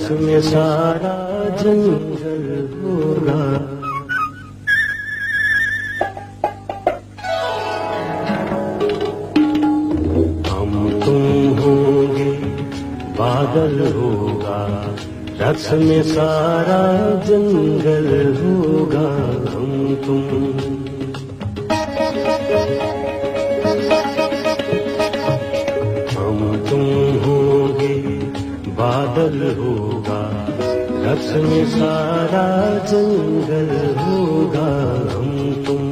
रस में सारा जंगल होगा। हम तुम होंगे बादल होगा, रस में सारा जंगल होगा। हम तुम होंगे बादल होगा, रस में सारा जंगल होगा। हम तुम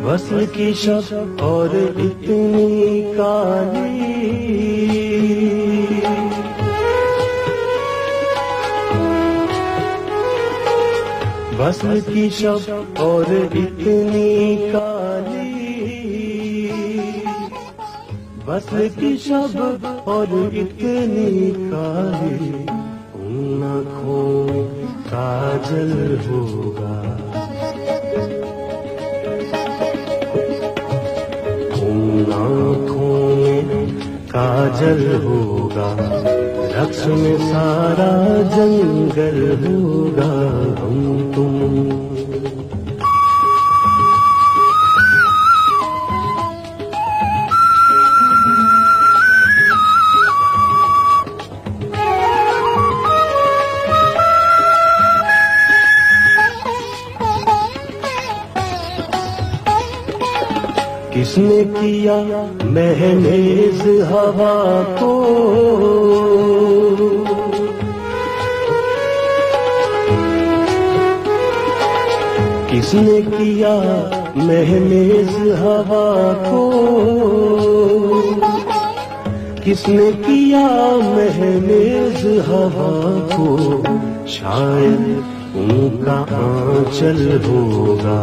वसल की शब और इतनी काली, वसल की शब और इतनी काली, वसल की शब और इतनी काली, उन आँखों में काजल होगा। उन आँखों में काजल होगा, रक्स में सारा जंगल होगा। हम तुम किसने किया महनेज हवा को, किसने किया महनेज हवा को, किसने किया महनेज हवा को। शायद उनका आंचल होगा,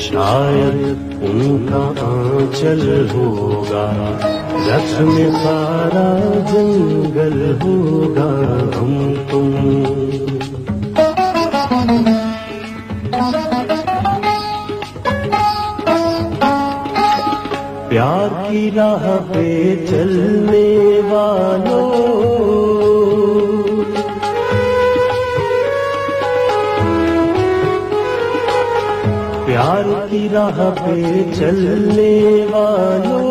शायद उनका आंचल होगा, रस में सारा जंगल होगा। हम तुम प्यार की राह पे चलने वालों, प्यार की राह पे चलने वालों,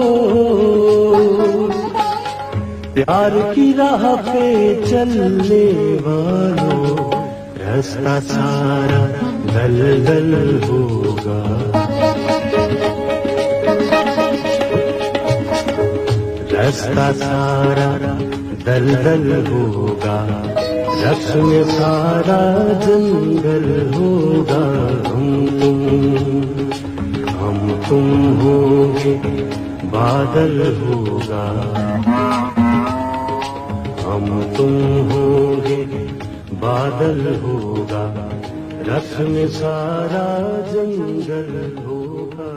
प्यार की राह पे चलने वालों, रास्ता सारा दलदल होगा। रास्ता सारा दलदल होगा, रस में सारा जंगल होगा। हम तुम होंगे बादल होगा, हम तुम होंगे बादल होगा, रस में सारा जंगल होगा।